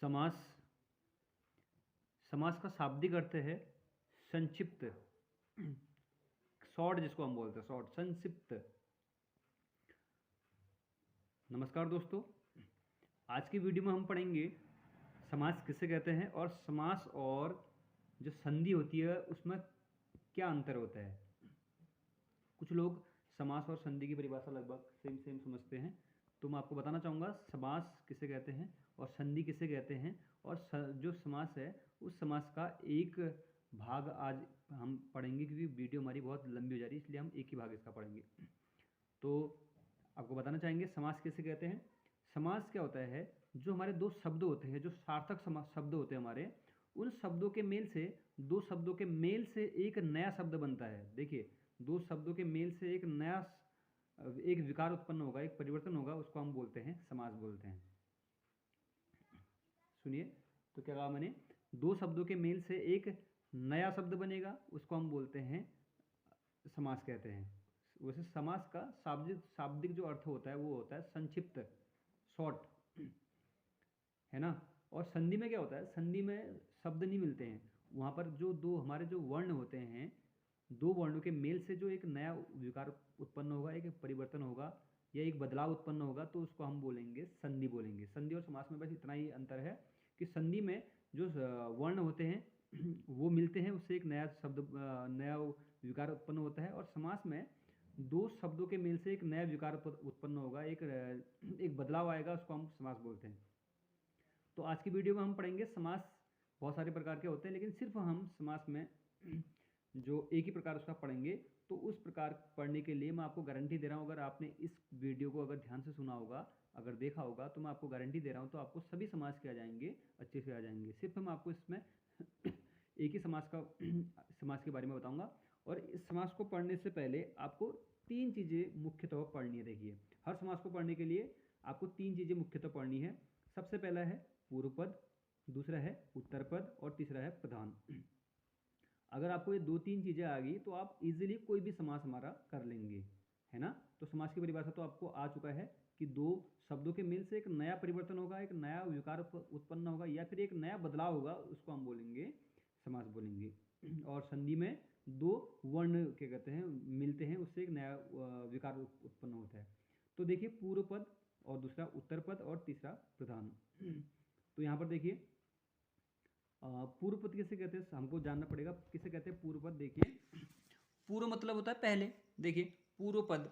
समास समास का शाब्दिक अर्थ है संक्षिप्त, शॉर्ट, जिसको हम बोलते हैं शॉर्ट, संक्षिप्त। नमस्कार दोस्तों, आज की वीडियो में हम पढ़ेंगे समास किसे कहते हैं और समास और जो संधि होती है उसमें क्या अंतर होता है। कुछ लोग समास और संधि की परिभाषा लगभग सेम सेम समझते हैं, तो मैं आपको बताना चाहूँगा समास किसे कहते हैं और संधि किसे कहते हैं, और जो समास है उस समास का एक भाग आज हम पढ़ेंगे, क्योंकि वीडियो हमारी बहुत लंबी हो जा रही है, इसलिए हम एक ही भाग इसका पढ़ेंगे। तो आपको बताना चाहेंगे समास किसे कहते हैं। समास क्या होता है, जो हमारे दो शब्द होते हैं, जो सार्थक शब्द होते हैं हमारे, उन शब्दों के मेल से, दो शब्दों के मेल से एक नया शब्द बनता है। देखिए, दो शब्दों के मेल से एक नया, एक विकार उत्पन्न होगा, एक परिवर्तन होगा, उसको हम बोलते हैं समास बोलते हैं। सुनिए, तो क्या कहा मैंने, दो शब्दों के मेल से एक नया शब्द बनेगा, उसको हम बोलते हैं समास कहते हैं। वैसे समास का शाब्दिक जो अर्थ होता है वो होता है संक्षिप्त, शॉर्ट, है ना। और संधि में क्या होता है, संधि में शब्द नहीं मिलते हैं, वहाँ पर जो दो हमारे जो वर्ण होते हैं, दो वर्णों के मेल से जो एक नया विकार उत्पन्न होगा, एक परिवर्तन होगा या एक बदलाव उत्पन्न होगा, तो उसको हम बोलेंगे संधि बोलेंगे। संधि और समास में बस इतना ही अंतर है कि संधि में जो वर्ण होते हैं वो मिलते हैं, उससे एक नया शब्द, नया विकार उत्पन्न होता है। और समास में दो शब्दों के मेल से एक नया विकार उत्पन्न होगा, एक बदलाव आएगा, उसको हम समास बोलते हैं। तो आज की वीडियो में हम पढ़ेंगे समास। बहुत सारे प्रकार के होते हैं, लेकिन सिर्फ हम समास में जो एक ही प्रकार उसका पढ़ेंगे। तो उस प्रकार पढ़ने के लिए मैं आपको गारंटी दे रहा हूँ, अगर आपने इस वीडियो को अगर ध्यान से सुना होगा, अगर देखा होगा, तो मैं आपको गारंटी दे रहा हूँ, तो आपको सभी समास के आ जाएंगे, अच्छे से आ जाएंगे। सिर्फ मैं आपको इसमें एक ही समास के बारे में बताऊंगा। और इस समास को पढ़ने से पहले आपको तीन चीज़ें मुख्यतः पढ़नी है। देखिए, हर समास को पढ़ने के लिए आपको तीन चीज़ें मुख्यतः पढ़नी है। सबसे पहला है पूर्व पद, दूसरा है उत्तर पद, और तीसरा है प्रधान। अगर आपको ये दो तीन चीज़ें आ गई तो आप इजीली कोई भी समास हमारा कर लेंगे, है ना। तो समास की परिभाषा तो आपको आ चुका है कि दो शब्दों के मेल से एक नया परिवर्तन होगा, एक नया विकार उत्पन्न होगा, या फिर एक नया बदलाव होगा, उसको हम बोलेंगे समास बोलेंगे। और संधि में दो वर्ण क्या कहते हैं मिलते हैं, उससे एक नया विकार उत्पन्न होता है। तो देखिए, पूर्व पद और दूसरा उत्तर पद और तीसरा प्रधान। तो यहाँ पर देखिए, पूर्व पद किसे कहते हैं, हमको जानना पड़ेगा किसे कहते हैं पूर्व पद। देखिए, पूर्व मतलब होता है पहले। देखिए, पूर्व पद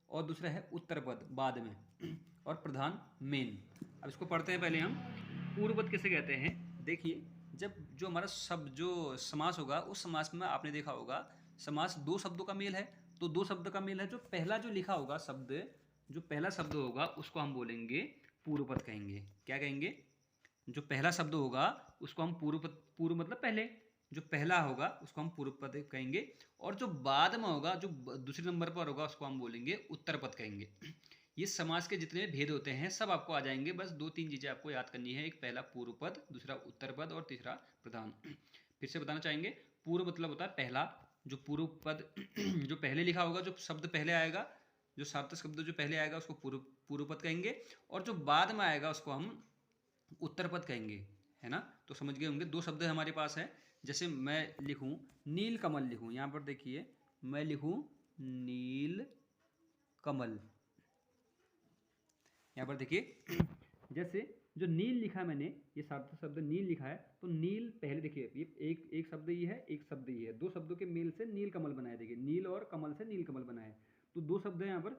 और दूसरा है उत्तर पद बाद में, और प्रधान मेन। अब इसको पढ़ते हैं पहले हम। पूर्व पद किसे कहते हैं। देखिए, जब जो हमारा शब्द जो समास होगा, उस समास में आपने देखा होगा समास दो शब्दों का मेल है। तो दो शब्द का मेल है, जो पहला जो लिखा होगा शब्द, जो पहला शब्द होगा उसको हम बोलेंगे पूर्व पद कहेंगे। क्या कहेंगे, जो पहला शब्द होगा उसको हम पूर्व मतलब पहले, जो पहला होगा उसको हम पूर्व पद कहेंगे। और जो बाद में होगा, जो दूसरे नंबर पर होगा, उसको हम बोलेंगे उत्तर पद कहेंगे। ये समास के जितने भेद होते हैं सब आपको आ जाएंगे। बस दो तीन चीज़ें आपको याद करनी है, एक पहला पूर्व पद, दूसरा उत्तर पद, और तीसरा प्रधान। फिर से बताना चाहेंगे, पूर्व मतलब होता है पहला, जो पूर्व पद जो पहले लिखा होगा, जो शब्द पहले आएगा, जो सार्थक शब्द जो पहले आएगा उसको पूर्व पद कहेंगे। और जो बाद में आएगा उसको हम उत्तर पद कहेंगे, है ना। तो समझ गए होंगे, दो शब्द हमारे पास है। जैसे मैं लिखूं नील कमल, लिखूं यहाँ पर देखिए, मैं लिखूं नील कमल, यहाँ पर देखिए जैसे जो नील लिखा है मैंने, ये सार्थक शब्द नील लिखा है, तो नील पहले देखिए, ये एक शब्द ये है, एक शब्द ये है, दो शब्दों के मेल से नील कमल बनाया। देखिए, नील और कमल से नील कमल बनाया, तो दो शब्द है यहाँ पर।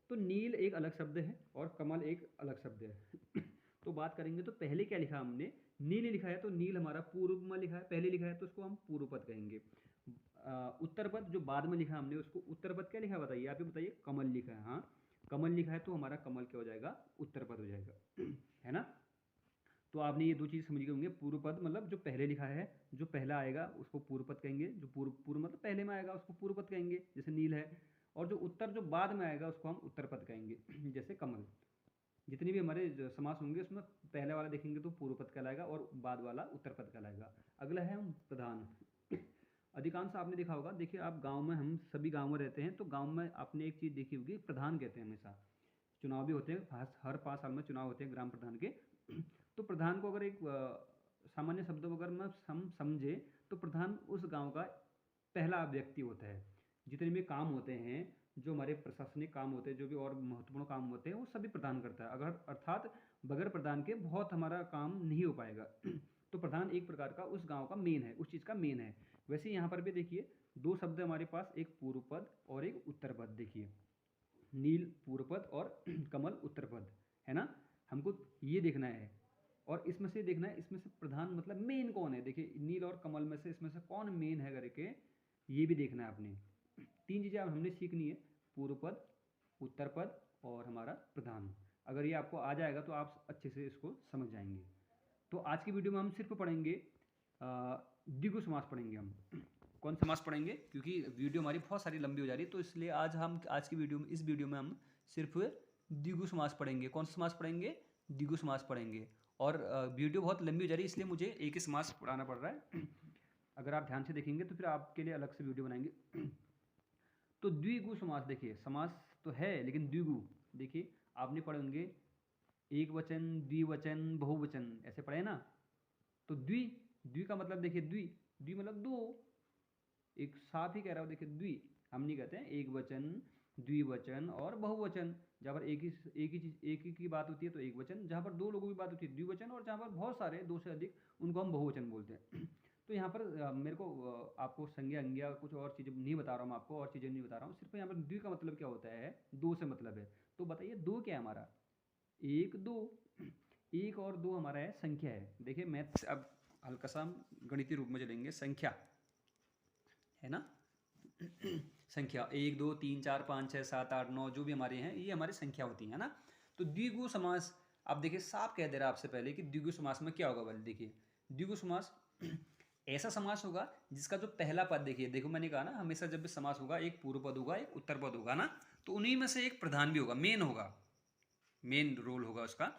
तो नील एक अलग शब्द है और कमल एक अलग शब्द है। तो बात करेंगे, तो पहले क्या लिखा हमने, नील लिखा है, तो नील हमारा पूर्व में लिखा है, पहले लिखा है, तो उसको हम पूर्व पद कहेंगे। उत्तर पद जो बाद में लिखा हमने, उसको उत्तर पद क्या लिखा है बताइए, आप ही बताइए। कमल लिखा है, हाँ कमल लिखा है, तो हमारा कमल क्या हो जाएगा, उत्तर पद हो जाएगा। है ना। तो आपने ये दो चीज़ समझ गए होंगे। पूर्व पद मतलब जो पहले लिखा है, जो पहला आएगा उसको पूर्व पद कहेंगे, जो पूर्व मतलब पहले में आएगा उसको पूर्व पद कहेंगे, जैसे नील है। और जो उत्तर जो बाद में आएगा उसको हम उत्तर पद कहेंगे, जैसे कमल। जितने भी हमारे समास होंगे उसमें पहले वाला देखेंगे तो पूर्व पद कहलाएगा, और बाद वाला उत्तर पद कहलाएगा। अगला है हम प्रधान। अधिकांश आपने देखा होगा, देखिए आप गांव में, हम सभी गांव में रहते हैं, तो गांव में आपने एक चीज़ देखी होगी, प्रधान कहते हैं हमेशा। चुनाव भी होते हैं, हर 5 साल में चुनाव होते हैं ग्राम प्रधान के। तो प्रधान को अगर एक सामान्य शब्दों अगर हम समझे तो प्रधान उस गांव का पहला व्यक्ति होता है। जितने भी काम होते हैं, जो हमारे प्रशासनिक काम होते हैं, जो भी और महत्वपूर्ण काम होते हैं, वो सभी प्रधान करता है। अगर अर्थात बगैर प्रधान के बहुत हमारा काम नहीं हो पाएगा। तो प्रधान एक प्रकार का उस गांव का मेन है, उस चीज़ का मेन है। वैसे यहाँ पर भी देखिए दो शब्द हमारे पास, एक पूर्व पद और एक उत्तर पद। देखिए नील पूर्व पद और कमल उत्तर पद, है ना। हमको ये देखना है और इसमें से देखना है इसमें से प्रधान मतलब मेन कौन है। देखिए नील और कमल में से इसमें से कौन मेन है करके ये भी देखना है आपने। तीन चीज़ें अब हमने सीखनी है, पूर्व पद, उत्तर पद और हमारा प्रधान। अगर ये आपको आ जाएगा तो आप अच्छे से इसको समझ जाएंगे। तो आज की वीडियो में हम सिर्फ पढ़ेंगे द्विगु समास पढ़ेंगे हम। कौन समास पढ़ेंगे, क्योंकि वीडियो हमारी बहुत सारी लंबी हो जा रही है, तो इसलिए आज की वीडियो में, इस वीडियो में हम सिर्फ द्विगु समास पढ़ेंगे। कौन सा समास पढ़ेंगे? द्विगु समास पढ़ेंगे। और वीडियो बहुत लंबी हो जा रही है, इसलिए मुझे एक ही समास पढ़ाना पड़ रहा है। अगर आप ध्यान से देखेंगे तो फिर आपके लिए अलग से वीडियो बनाएंगे। तो द्विगु समास, देखिए समास तो है लेकिन द्विगु, देखिए आपने पढ़े होंगे एक वचन, द्विवचन, बहुवचन, ऐसे पढ़े ना। तो द्वि का मतलब देखिए द्वि मतलब दो, एक साफ ही कह रहा हूँ। देखिए द्वि हम नहीं कहते हैं एक वचन, द्विवचन और बहुवचन। जहाँ पर एक ही चीज एक ही की बात होती है तो एक वचन, जहाँ पर दो लोगों की बात होती है द्विवचन, और जहाँ पर बहुत सारे, दो से अधिक, उनको हम बहुवचन बोलते हैं। तो यहाँ पर मेरे को आपको संज्ञा अंज्ञा कुछ और चीज़ें नहीं बता रहा हूँ, मैं आपको और चीज़ें नहीं बता रहा हूँ। सिर्फ यहाँ पर द्वि का मतलब क्या होता है, दो से मतलब है। तो बताइए दो क्या है हमारा? एक दो। एक और दो हमारा है संख्या है। देखिए मैथ्स अब हल्का सा गणितीय रूप में चलेंगे। संख्या है ना, संख्या 1 2 3 4 5 6 7 8 9 जो भी हमारे हैं, ये हमारी संख्या होती है ना। तो द्विगु समास, अब देखिए साफ कह दे रहा आपसे पहले कि द्विगु समास में क्या होगा। बोले देखिए द्विगु समास ऐसा समास होगा जिसका जो पहला पद, देखो मैंने कहा ना, हमेशा जब भी समास होगा एक पूर्व पद होगा, एक उत्तर पद होगा ना, तो उन्हीं में से एक प्रधान भी होगा, मेन होगा, मेन रोल होगा उसका।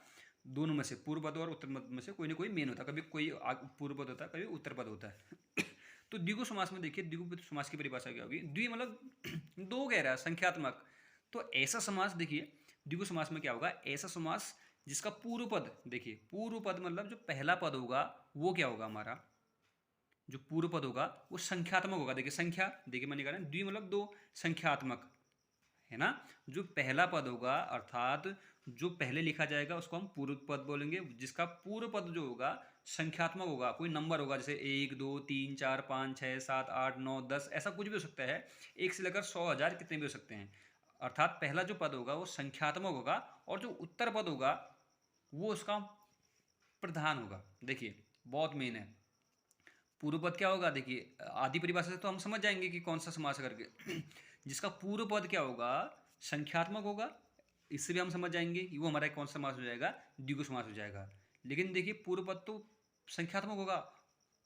दोनों में से, पूर्व पद और उत्तर पद में से कोई ना कोई मेन होता है। कभी कोई पूर्व पद होता है, कभी उत्तर पद होता है। तो द्विगु समास में देखिए, द्विगु समास की परिभाषा क्या होगी? द्वि मतलब दो कह रहा है, संख्यात्मक। तो ऐसा समास देखिए द्विगु समास में क्या होगा, ऐसा समास जिसका पूर्व पद, देखिए पूर्व पद मतलब जो पहला पद होगा वो क्या होगा हमारा, जो पूर्व पद होगा वो संख्यात्मक होगा। देखिए संख्या, देखिए मैंने कहा ना द्वि मतलब दो, संख्यात्मक है ना। जो पहला पद होगा अर्थात जो पहले लिखा जाएगा उसको हम पूर्व पद बोलेंगे, जिसका पूर्व पद जो होगा संख्यात्मक होगा, कोई नंबर होगा, जैसे 1 2 3 4 5 6 7 8 9 10, ऐसा कुछ भी हो सकता है, 1 से लेकर 100 1000 कितने भी हो सकते हैं। अर्थात पहला जो पद होगा वो संख्यात्मक होगा, और जो उत्तर पद होगा वो उसका प्रधान होगा। देखिए बहुत मेन है। पूर्व पद क्या होगा, देखिए आदि परिभाषा से तो हम समझ जाएंगे कि कौन सा समास करके। जिसका पूर्व पद क्या होगा, संख्यात्मक होगा, इससे भी हम समझ जाएंगे कि वो हमारा कौन सा समास हो जाएगा, द्विगु समास हो जाएगा। लेकिन देखिए पूर्व पद तो संख्यात्मक होगा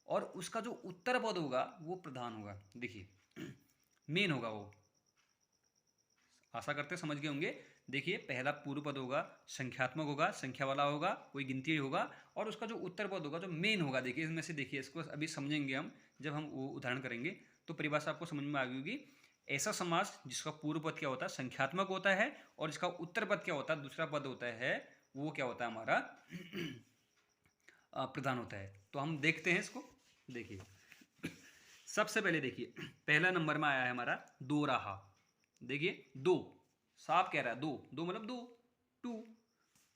और उसका जो उत्तर पद होगा वो प्रधान होगा। देखिए मेन होगा वो, आशा करते समझ गए होंगे। देखिए पहला पूर्व पद होगा, संख्यात्मक होगा, संख्या वाला होगा, कोई गिनती होगा, और उसका जो उत्तर पद होगा जो मेन होगा। देखिए इसमें से, देखिए इसको अभी समझेंगे हम जब हम वो उदाहरण करेंगे, तो परिभाषा आपको समझ में आ गई होगी। ऐसा समास जिसका पूर्व पद क्या होता है, संख्यात्मक होता है, और जिसका उत्तर पद क्या होता है, दूसरा पद होता है, वो क्या होता है हमारा प्रधान होता है। तो हम देखते हैं इसको। देखिए सबसे पहले देखिए पहला नंबर में आया है हमारा दो राहा। देखिए दो साफ कह रहा है, दो दो मतलब दो, टू।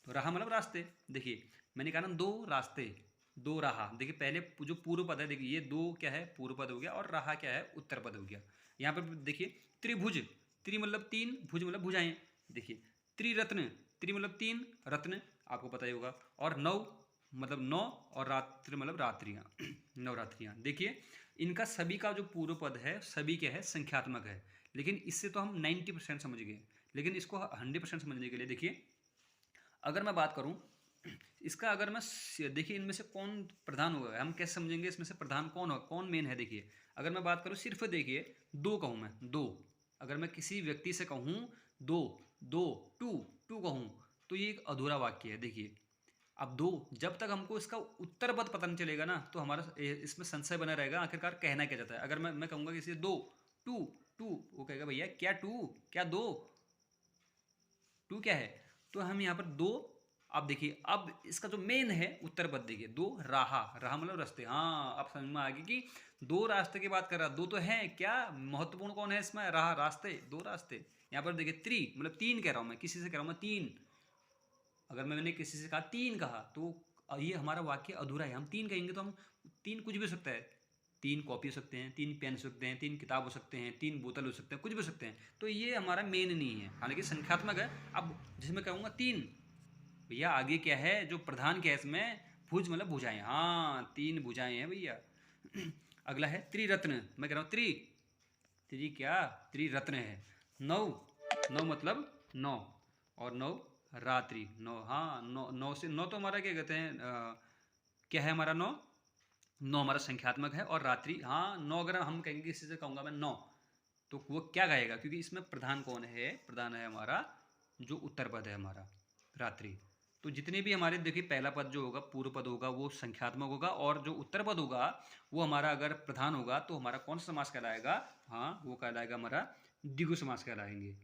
तो राह मतलब रास्ते। देखिए मैंने कहा ना दो रास्ते, दो राह। देखिए पहले जो पूर्व पद है, देखिए ये दो क्या है, पूर्व पद हो गया, और राह क्या है, उत्तर पद हो गया। यहाँ पर देखिए त्रिभुज, त्रि मतलब तीन, भुज मतलब भुजाएं। देखिए त्रिरत्न, त्रि मतलब तीन, रत्न आपको पता ही होगा, और नौ मतलब नौ, और रात्रि मतलब रात्रियाँ, नवरात्रियाँ। देखिए इनका सभी का जो पूर्व पद है सभी क्या है, संख्यात्मक है। लेकिन इससे तो हम 90% समझ गए, लेकिन इसको 100% समझने के लिए देखिए अगर मैं बात करूं इसका, अगर मैं देखिए इनमें से कौन प्रधान होगा, हम कैसे समझेंगे इसमें से प्रधान कौन होगा, कौन मेन है। देखिए अगर मैं बात करूं सिर्फ, देखिए दो कहूं मैं, दो, अगर मैं किसी व्यक्ति से कहूं दो, दो, टू, टू कहूं, तो ये एक अधूरा वाक्य है। देखिए अब दो, जब तक हमको इसका उत्तर पद पता नहीं चलेगा ना, तो हमारा इसमें संशय बना रहेगा आखिरकार कहना क्या जाता है। अगर मैं कहूंगा किसी दो, टू, टू, वो कहेगा भैया क्या टू, क्या दो, टू क्या है। तो हम यहाँ पर दो अब देखिए, अब इसका जो मेन है उत्तर पद देखिए, दो राहा, राह मतलब रास्ते। हाँ, अब समझ में आ गया कि दो रास्ते की बात कर रहा, दो तो है क्या, महत्वपूर्ण कौन है इसमें, राह, रास्ते, दो रास्ते। यहाँ पर देखिए त्रि मतलब तीन कह रहा हूँ मैं, किसी से कह रहा हूँ मैं तीन। अगर मैंने किसी से कहा तीन कहा तो ये हमारा वाक्य अधूरा है। हम तीन कहेंगे तो हम तीन कुछ भी हो सकता है, तीन कॉपी हो सकते हैं, तीन पेन हो सकते हैं, तीन किताब हो सकते हैं, तीन बोतल हो सकते हैं, कुछ भी हो सकते हैं। तो ये हमारा मेन नहीं है, हालांकि संख्यात्मक है। अब जैसे मैं कहूँगा तीन, भैया आगे क्या है, जो प्रधान क्या है इसमें, भुज मतलब भुजाएं। हाँ, तीन भुजाएं हैं भैया। अगला है त्रिरत्न, मैं कह रहा हूँ त्रि, त्रि क्या, त्रिरत्न है। नौ, नौ मतलब नौ, और नौ रात्रि, नौ। हाँ, नौ, नौ से नौ तो हमारा क्या कहते हैं, क्या है हमारा नौ, नौ हमारा संख्यात्मक है। और रात्रि, हाँ नौ अगर हम कहेंगे, किसी से कहूँगा मैं नौ, तो वो क्या गाएगा, क्योंकि इसमें प्रधान कौन है, प्रधान है हमारा जो उत्तर पद है हमारा, रात्रि। तो जितने भी हमारे देखिए, पहला पद जो होगा, पूर्व पद होगा, वो संख्यात्मक होगा, और जो उत्तर पद होगा वो हमारा अगर प्रधान होगा तो हमारा कौन सा समास कहलाएगा, हाँ वो कहलाएगा हमारा द्विगु समास कहलाएंगे।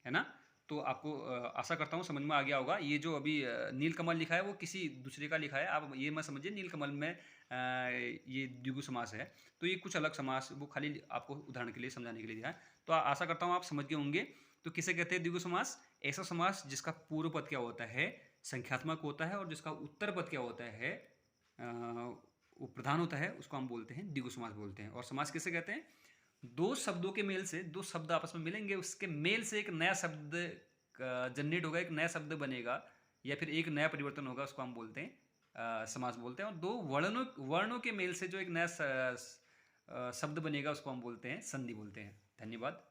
है ना। तो आपको आशा करता हूँ समझ में आ गया होगा। ये जो अभी नीलकमल लिखा है वो किसी दूसरे का लिखा है, आप ये मत समझिए नीलकमल में ये द्विगु समास है। तो ये कुछ अलग समास, वो खाली आपको उदाहरण के लिए समझाने के लिए दिया है। तो आशा करता हूँ आप समझ गए होंगे। तो किसे कहते हैं द्विगु समास, ऐसा समास जिसका पूर्व पद क्या होता है, संख्यात्मक होता है, और जिसका उत्तर पद क्या होता है, वो प्रधान होता है, उसको हम बोलते हैं द्विगु समास बोलते हैं। और समास किसे कहते हैं, दो शब्दों के मेल से, दो शब्द आपस में मिलेंगे, उसके मेल से एक नया शब्द जनरेट होगा, एक नया शब्द बनेगा, या फिर एक नया परिवर्तन होगा, उसको हम बोलते हैं समास बोलते हैं। और दो वर्णों वर्णों के मेल से जो एक नया शब्द बनेगा, उसको हम बोलते हैं संधि बोलते हैं। धन्यवाद।